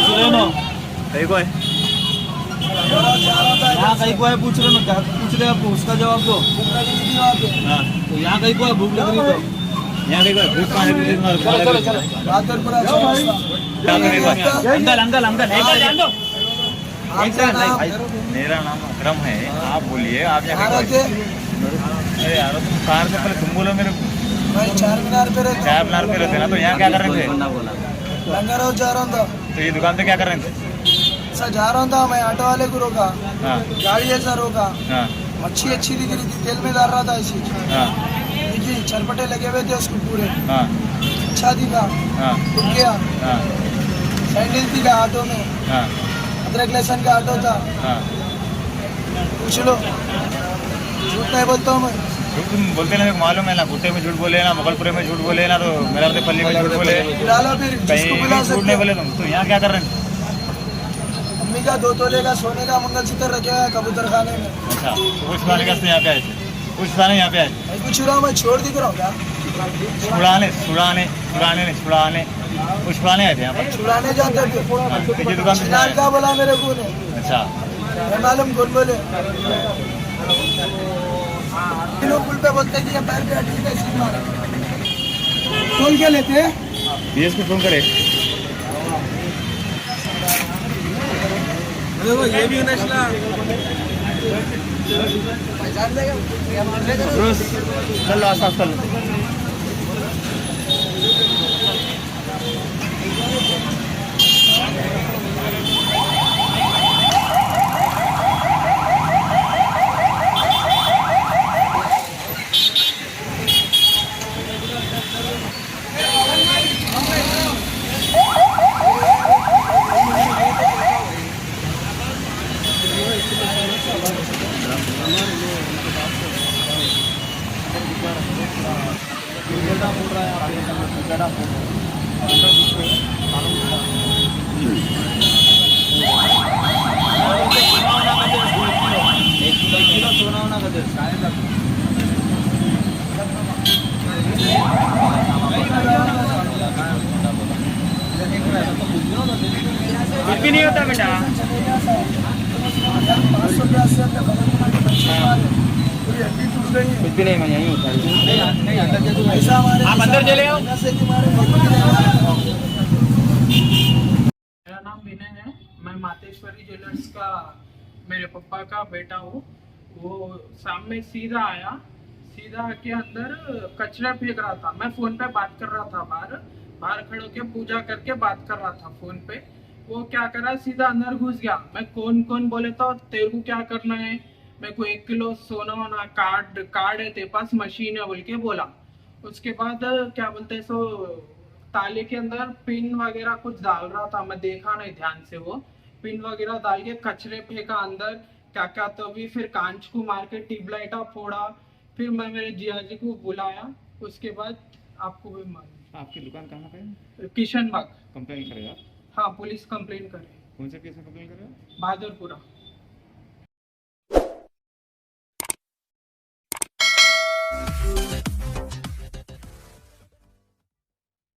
पूछ रहे ना कहीं को है यहाँ कहीं को है पूछ रहे ना क्या पूछ रहे आपको उसका जवाब दो। हाँ तो यहाँ कहीं को है भूख लग रही तो यहाँ कहीं को है भूख पाने अंकल अंकल अंकल मेरा नाम अकरम है। आप बोलिए आप यहाँ अरे यार तुम कार से पहले तुम बोलो मेरे को। चार मीनार पे रहते ना तो यहाँ क्या कर रहे थे? लंगर हाउस जा रहा था। तो ये दुकान पे क्या कर रहे थे? सर जा रहा था मैं ऑटो वाले को रोका। हाँ गाड़ी ऐसा रोका। हाँ मच्छी अच्छी दिख रही थी तेल में डाल रहा था ऐसी। हाँ देखिए चरपटे लगे हुए थे उसको पूरे। हाँ अच्छा दिखा। हाँ रुक गया। हाँ सैंडल थी का ऑटो में। हाँ अदरक लहसुन का ऑटो था। हाँ पूछ लो झूठ नहीं बोलता हूँ मैं। झूठ तुम बोलते ना मेरे को मालूम है ना। गुट्टे में झूठ बोले ना मुगलपुरे में झूठ बोले ना तो मेरा पल्ली में झूठ बोले डालो फिर जिसको बुला कहीं झूठ नहीं बोले तुम। तो यहाँ क्या कर रहे हैं? मम्मी का 2 तोले का सोने का मंगलसूत्र रखे हुआ है कबूतर खाने में। अच्छा तो कुछ खाने का यहाँ पे आए थे? कुछ खाने यहाँ पे आए मैं पूछ रहा हूँ मैं छोड़ दिख रहा हूँ क्या? छुड़ाने छुड़ाने छुड़ाने नहीं छुड़ाने कुछ छुड़ाने आए थे यहाँ पर। छुड़ाने जाते थे। पीछे दुकान पे चिनार का बोला मेरे को ने। अच्छा मैं मालूम कौन बोले। लोग पुल पे बोलते कि ये पैर पे अटकी कैसी मारा। खोल के लेते हैं। बीएस को फोन करे। देखो ये भी नशला चल लो आस-पास कर लो। कुछ भी नहीं होता बेटा। कुछ भी नहीं मैं यहीं होता आप अंदर चले आओ। मेरा नाम विनय है। मैं मातेश्वरी ज्वेलर्स का मेरे पापा का बेटा हूँ। वो सामने सीधा आया सीधा आके अंदर कचरा फेंक रहा था। मैं फोन पे बात कर रहा था बाहर खड़े होके पूजा करके बात कर रहा था फोन पे। वो क्या करा सीधा अंदर घुस गया। मैं कौन कौन बोले तो तेरे को क्या करना है मेरे को 1 किलो सोना होना कार्ड है तेरे पास मशीन है बोल के बोला। उसके बाद क्या बोलते सो ताले के अंदर पिन वगैरह कुछ डाल रहा था। मैं देखा नहीं ध्यान से। वो पिन वगैरह डाल के कचरे फेंका अंदर क्या क्या। तो भी फिर कांच को मार के ट्यूबलाइटा फोड़ा। फिर मैं मेरे जियाजी को बुलाया। उसके बाद आपको भी मालूम। आपकी दुकान कहाँ पे है? किशन बाग। कंप्लेन करेगा? हाँ पुलिस कंप्लेन करे। कौन से केस में कंप्लेन करेगा? बहादुरपुरा।